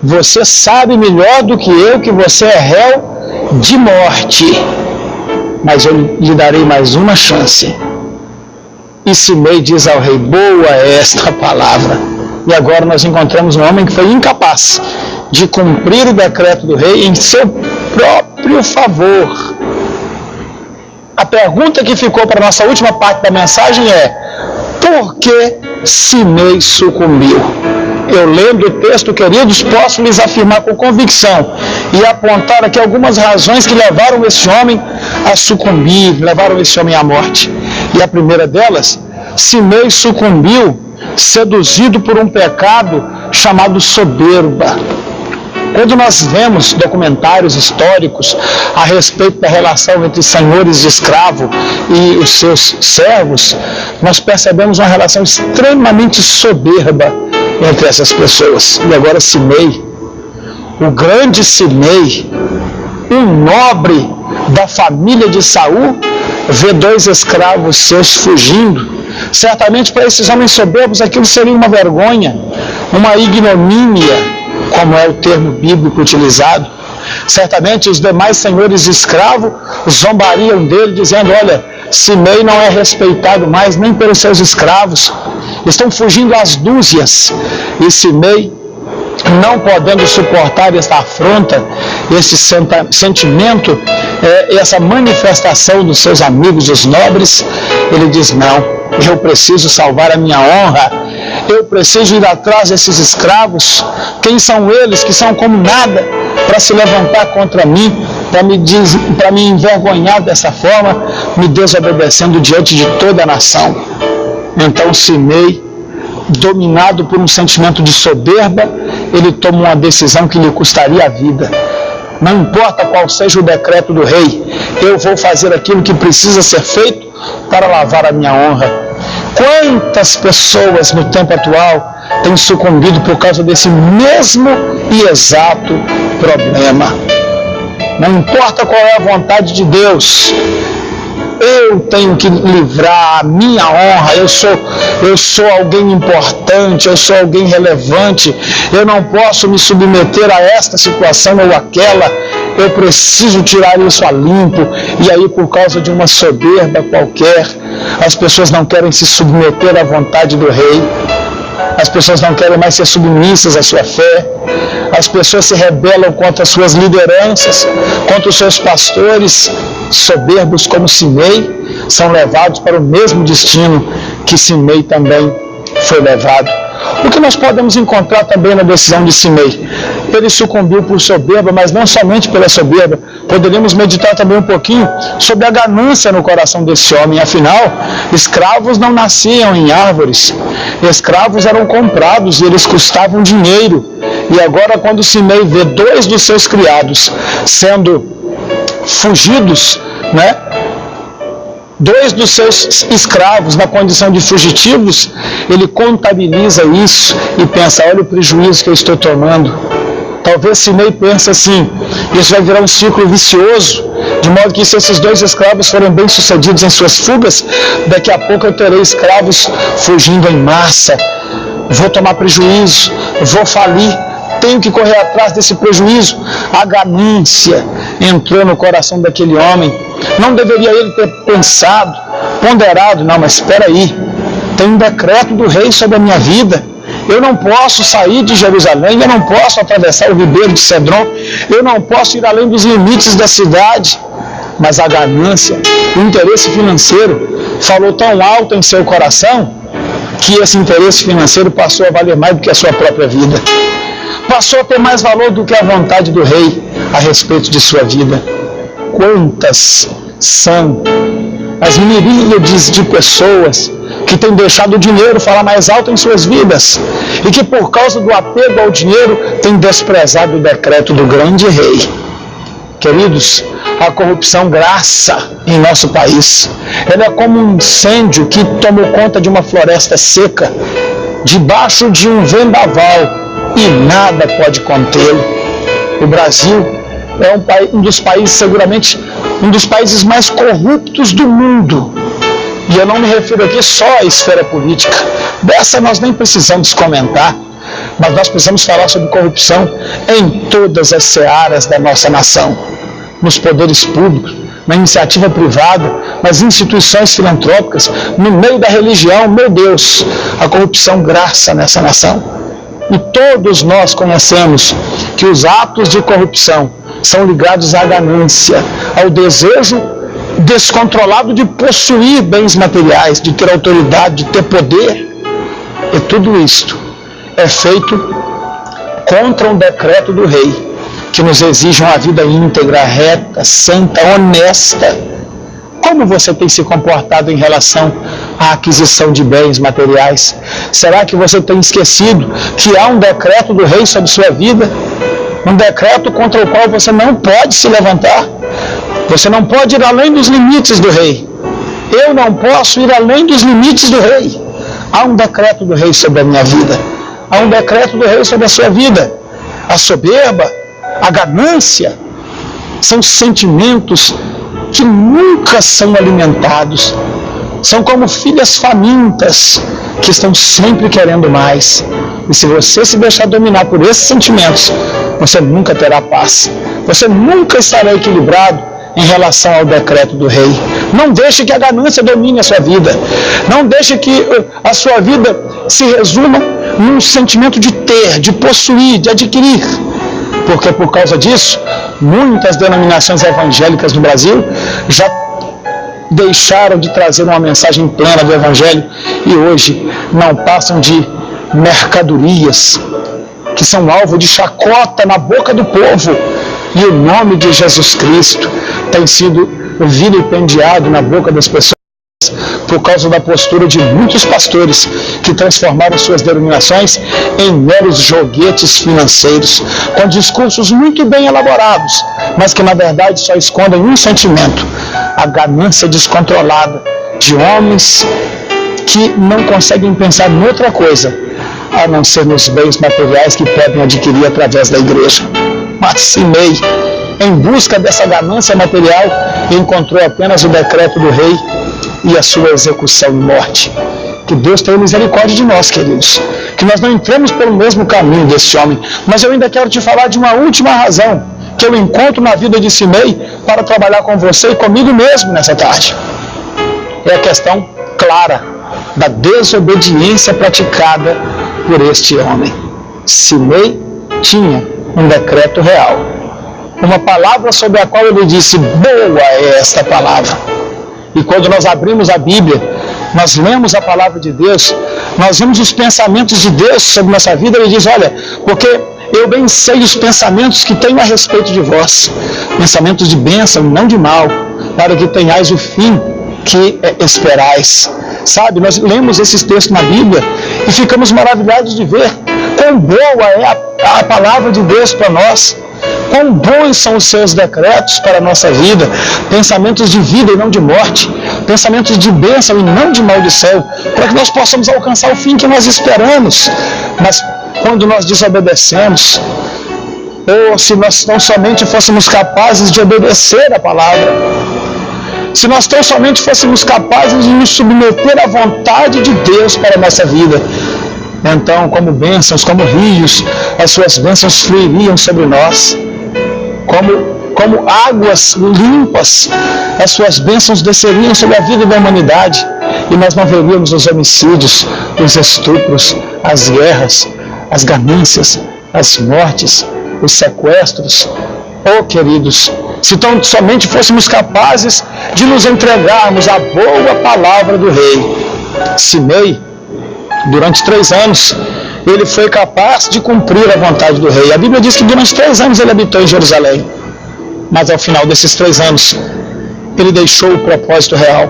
Você sabe melhor do que eu que você é réu de morte, mas eu lhe darei mais uma chance. E Simei diz ao rei: boa é esta palavra. E agora nós encontramos um homem que foi incapaz de cumprir o decreto do rei em seu próprio favor. A pergunta que ficou para a nossa última parte da mensagem é: por que Simei sucumbiu? Eu, lendo o texto, queridos, posso lhes afirmar com convicção e apontar aqui algumas razões que levaram esse homem a sucumbir, levaram esse homem à morte. E a primeira delas, Simei sucumbiu seduzido por um pecado chamado soberba. Quando nós vemos documentários históricos a respeito da relação entre senhores de escravo e os seus servos, nós percebemos uma relação extremamente soberba entre essas pessoas. E agora Simei, o grande Simei, um nobre da família de Saul, vê dois escravos seus fugindo. Certamente para esses homens soberbos aquilo seria uma vergonha, uma ignomínia, como é o termo bíblico utilizado. Certamente os demais senhores de escravo zombariam dele, dizendo: olha, Simei não é respeitado mais nem pelos seus escravos, estão fugindo às dúzias. E Simei, não podendo suportar esta afronta, esse sentimento, essa manifestação dos seus amigos, os nobres, ele diz: não, eu preciso salvar a minha honra, eu preciso ir atrás desses escravos. Quem são eles que são como nada para se levantar contra mim, para me envergonhar dessa forma, me desobedecendo diante de toda a nação? Então Simei, dominado por um sentimento de soberba, ele toma uma decisão que lhe custaria a vida. Não importa qual seja o decreto do rei, eu vou fazer aquilo que precisa ser feito para lavar a minha honra. Quantas pessoas no tempo atual têm sucumbido por causa desse mesmo e exato problema? Não importa qual é a vontade de Deus, eu tenho que livrar a minha honra, eu sou alguém importante, eu sou alguém relevante, eu não posso me submeter a esta situação ou aquela, eu preciso tirar isso a limpo. E aí, por causa de uma soberba qualquer, as pessoas não querem se submeter à vontade do rei, as pessoas não querem mais ser submissas à sua fé, as pessoas se rebelam contra as suas lideranças, contra os seus pastores. Soberbos como Simei são levados para o mesmo destino que Simei também foi levado. O que nós podemos encontrar também na decisão de Simei? Ele sucumbiu por soberba, mas não somente pela soberba. Poderíamos meditar também um pouquinho sobre a ganância no coração desse homem. Afinal, escravos não nasciam em árvores. Escravos eram comprados e eles custavam dinheiro. E agora, quando Simei vê dois dos seus criados sendo fugidos, dois dos seus escravos na condição de fugitivos, ele contabiliza isso e pensa: olha o prejuízo que eu estou tomando. Talvez Simei pense assim: isso vai virar um ciclo vicioso, de modo que se esses dois escravos forem bem sucedidos em suas fugas, daqui a pouco eu terei escravos fugindo em massa, vou tomar prejuízo, vou falir, tenho que correr atrás desse prejuízo. A ganância entrou no coração daquele homem. Não deveria ele ter pensado, ponderado: não, mas espera aí, tem um decreto do rei sobre a minha vida, eu não posso sair de Jerusalém, eu não posso atravessar o ribeiro de Cedron, eu não posso ir além dos limites da cidade. Mas a ganância, o interesse financeiro falou tão alto em seu coração que esse interesse financeiro passou a valer mais do que a sua própria vida, passou a ter mais valor do que a vontade do rei. a respeito de sua vida. Quantas são as miríades de pessoas que têm deixado o dinheiro falar mais alto em suas vidas e que por causa do apego ao dinheiro têm desprezado o decreto do grande rei. Queridos, a corrupção graça em nosso país. Ela é como um incêndio que tomou conta de uma floresta seca, debaixo de um vendaval, e nada pode contê-lo. O Brasil é um dos países, seguramente, um dos países mais corruptos do mundo. E eu não me refiro aqui só à esfera política. Dessa nós nem precisamos comentar, mas nós precisamos falar sobre corrupção em todas as searas da nossa nação. Nos poderes públicos, na iniciativa privada, nas instituições filantrópicas, no meio da religião. Meu Deus, a corrupção graça nessa nação. E todos nós conhecemos que os atos de corrupção são ligados à ganância, ao desejo descontrolado de possuir bens materiais, de ter autoridade, de ter poder. E tudo isto é feito contra um decreto do rei, que nos exige uma vida íntegra, reta, santa, honesta. Como você tem se comportado em relação à aquisição de bens materiais? Será que você tem esquecido que há um decreto do rei sobre sua vida? Um decreto contra o qual você não pode se levantar. Você não pode ir além dos limites do rei. Eu não posso ir além dos limites do rei. Há um decreto do rei sobre a minha vida. Há um decreto do rei sobre a sua vida. A soberba, a ganância, são sentimentos que nunca são alimentados. São como filhas famintas que estão sempre querendo mais. E se você se deixar dominar por esses sentimentos, você nunca terá paz. Você nunca estará equilibrado em relação ao decreto do rei. Não deixe que a ganância domine a sua vida. Não deixe que a sua vida se resuma num sentimento de ter, de possuir, de adquirir. Porque por causa disso, muitas denominações evangélicas no Brasil já deixaram de trazer uma mensagem plena do Evangelho e hoje não passam de mercadorias que são alvo de chacota na boca do povo. E o nome de Jesus Cristo tem sido vilipendiado na boca das pessoas por causa da postura de muitos pastores que transformaram suas denominações em meros joguetes financeiros, com discursos muito bem elaborados, mas que na verdade só escondem um sentimento: a ganância descontrolada de homens que não conseguem pensar em outra coisa a não ser nos bens materiais que podem adquirir através da igreja. Mas Simei, em busca dessa ganância material, encontrou apenas o decreto do rei e a sua execução e morte. Que Deus tenha misericórdia de nós, queridos, que nós não entremos pelo mesmo caminho desse homem. Mas eu ainda quero te falar de uma última razão que eu encontro na vida de Simei para trabalhar com você e comigo mesmo nessa tarde. É a questão clara da desobediência praticada por este homem. Simei tinha um decreto real, uma palavra sobre a qual ele disse: boa é esta palavra. E quando nós abrimos a Bíblia, nós lemos a palavra de Deus, nós vemos os pensamentos de Deus sobre nossa vida. Ele diz: olha, porque eu bem sei os pensamentos que tenho a respeito de vós, pensamentos de bênção, não de mal, para que tenhais o fim que esperais. Sabe, nós lemos esses textos na Bíblia e ficamos maravilhados de ver quão boa é a palavra de Deus para nós. Quão bons são os seus decretos para a nossa vida, pensamentos de vida e não de morte, pensamentos de bênção e não de maldição, para que nós possamos alcançar o fim que nós esperamos. Mas quando nós desobedecemos, ou se nós tão somente fôssemos capazes de obedecer a palavra, se nós tão somente fôssemos capazes de nos submeter à vontade de Deus para a nossa vida, então, como bênçãos, como rios, as suas bênçãos fluiriam sobre nós. Como águas limpas, as suas bênçãos desceriam sobre a vida da humanidade. E nós não veríamos os homicídios, os estupros, as guerras, as ganâncias, as mortes, os sequestros. Oh, queridos, se tão somente fôssemos capazes de nos entregarmos à boa palavra do rei. Simei, durante 3 anos, ele foi capaz de cumprir a vontade do rei. A Bíblia diz que durante 3 anos ele habitou em Jerusalém. Mas ao final desses 3 anos, ele deixou o propósito real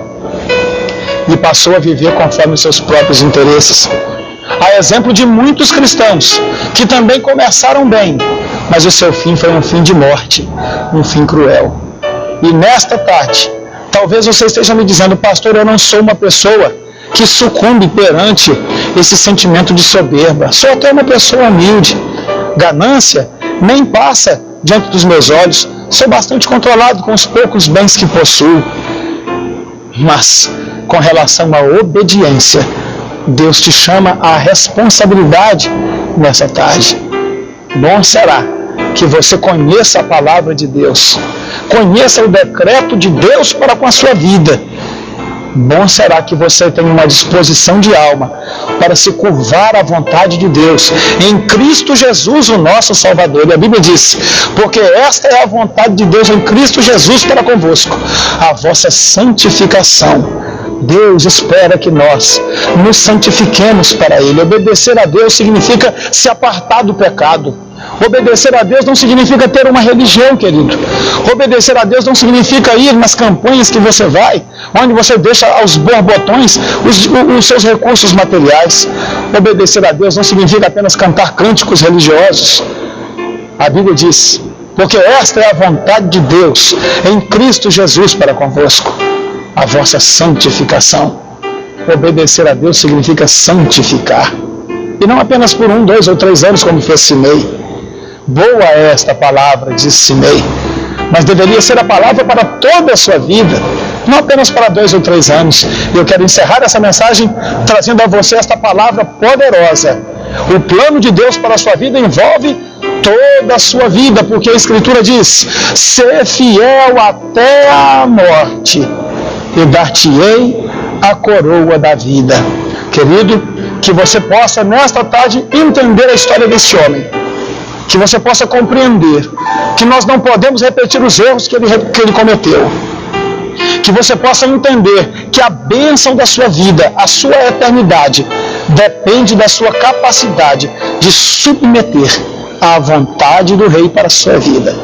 e passou a viver conforme os seus próprios interesses. A exemplo de muitos cristãos que também começaram bem, mas o seu fim foi um fim de morte, um fim cruel. E nesta tarde, talvez você esteja me dizendo: pastor, eu não sou uma pessoa que sucumbe perante esse sentimento de soberba. Sou até uma pessoa humilde. Ganância nem passa diante dos meus olhos. Sou bastante controlado com os poucos bens que possuo. Mas, com relação à obediência, Deus te chama à responsabilidade nessa tarde. Bom será que você conheça a palavra de Deus, conheça o decreto de Deus para com a sua vida. Bom será que você tenha uma disposição de alma para se curvar à vontade de Deus, em Cristo Jesus, o nosso Salvador. E a Bíblia diz: porque esta é a vontade de Deus em Cristo Jesus para convosco, a vossa santificação. Deus espera que nós nos santifiquemos para Ele. Obedecer a Deus significa se apartar do pecado. Obedecer a Deus não significa ter uma religião, querido. Obedecer a Deus não significa ir nas campanhas que você vai, onde você deixa aos borbotões os seus recursos materiais. Obedecer a Deus não significa apenas cantar cânticos religiosos. A Bíblia diz: porque esta é a vontade de Deus em Cristo Jesus para convosco, a vossa santificação. Obedecer a Deus significa santificar. E não apenas por 1, 2 ou 3 anos, como fez Simei. Boa é esta palavra, disse Simei, mas deveria ser a palavra para toda a sua vida, não apenas para 2 ou 3 anos. E eu quero encerrar essa mensagem trazendo a você esta palavra poderosa. O plano de Deus para a sua vida envolve toda a sua vida, porque a Escritura diz: ser fiel até a morte, e dar-te-ei a coroa da vida. Querido, que você possa nesta tarde entender a história desse homem, que você possa compreender que nós não podemos repetir os erros que ele cometeu, que você possa entender que a bênção da sua vida, a sua eternidade, depende da sua capacidade de submeter à vontade do Rei para a sua vida,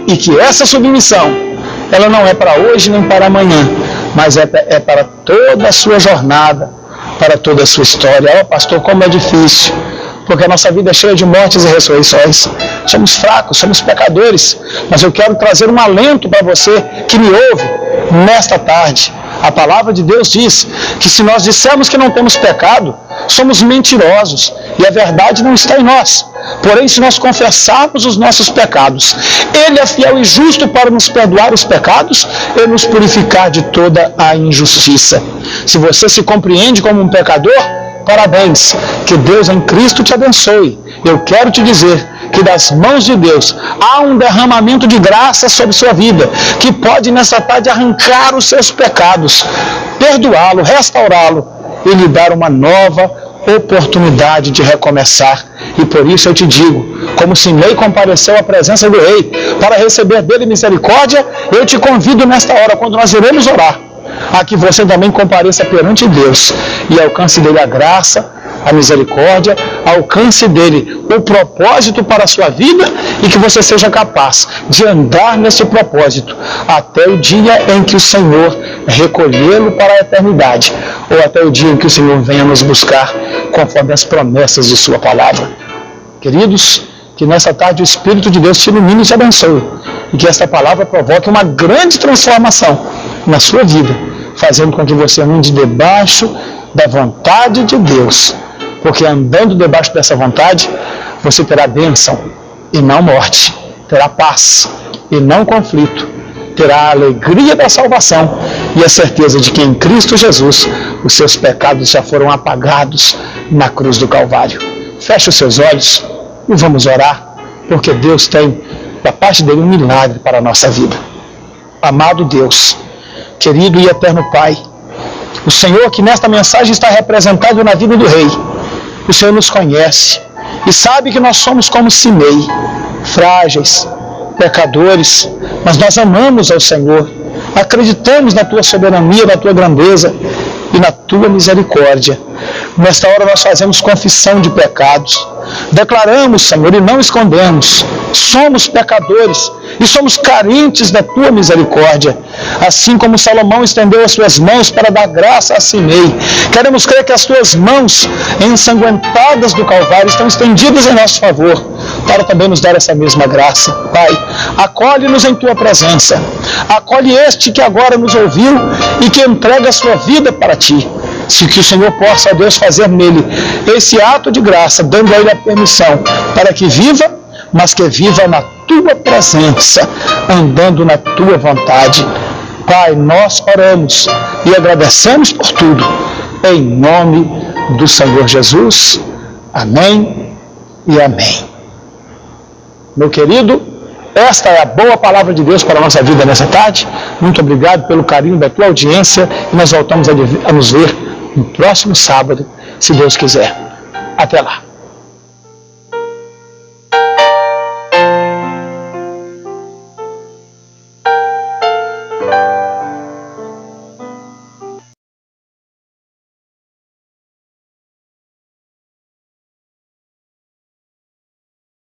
e que essa submissão, ela não é para hoje nem para amanhã, mas é para toda a sua jornada, para toda a sua história. Oh, pastor, como é difícil, porque a nossa vida é cheia de mortes e ressurreições. Somos fracos, somos pecadores, mas eu quero trazer um alento para você que me ouve nesta tarde. A palavra de Deus diz que se nós dissermos que não temos pecado, somos mentirosos e a verdade não está em nós. Porém, se nós confessarmos os nossos pecados, Ele é fiel e justo para nos perdoar os pecados e nos purificar de toda a injustiça. Se você se compreende como um pecador, parabéns, que Deus em Cristo te abençoe. Eu quero te dizer que das mãos de Deus há um derramamento de graça sobre sua vida, que pode nessa tarde arrancar os seus pecados, perdoá-lo, restaurá-lo e lhe dar uma nova oportunidade de recomeçar. E por isso eu te digo, como Simei compareceu à presença do Rei para receber dele misericórdia, eu te convido nesta hora, quando nós iremos orar, a que você também compareça perante Deus e alcance dele a graça, a misericórdia, alcance dele o propósito para a sua vida e que você seja capaz de andar nesse propósito até o dia em que o Senhor recolhê-lo para a eternidade, ou até o dia em que o Senhor venha nos buscar conforme as promessas de sua palavra. Queridos, que nessa tarde o Espírito de Deus te ilumine e te abençoe, e que esta palavra provoque uma grande transformação na sua vida, fazendo com que você ande debaixo da vontade de Deus, porque andando debaixo dessa vontade, você terá bênção e não morte, terá paz e não conflito, terá a alegria da salvação e a certeza de que em Cristo Jesus os seus pecados já foram apagados na cruz do Calvário. Feche os seus olhos e vamos orar, porque Deus tem da parte dele um milagre para a nossa vida. Amado Deus, querido e eterno Pai, o Senhor que nesta mensagem está representado na vida do Rei, o Senhor nos conhece e sabe que nós somos como Simei, frágeis, pecadores, mas nós amamos ao Senhor, acreditamos na Tua soberania, na Tua grandeza e na Tua misericórdia. Nesta hora nós fazemos confissão de pecados, declaramos, Senhor, e não escondemos, somos pecadores e somos carentes da tua misericórdia. Assim como Salomão estendeu as suas mãos para dar graça a Simei, queremos crer que as tuas mãos ensanguentadas do Calvário estão estendidas em nosso favor, para também nos dar essa mesma graça. Pai, acolhe-nos em tua presença, acolhe este que agora nos ouviu e que entrega a sua vida para ti. Se que o Senhor possa, ó Deus, fazer nele esse ato de graça, dando a ele a permissão para que viva, mas que viva na tua presença, andando na tua vontade. Pai, nós oramos e agradecemos por tudo, em nome do Senhor Jesus. Amém e amém. Meu querido, esta é a boa palavra de Deus para a nossa vida nessa tarde. Muito obrigado pelo carinho da tua audiência e nós voltamos a nos ver no próximo sábado, se Deus quiser. Até lá.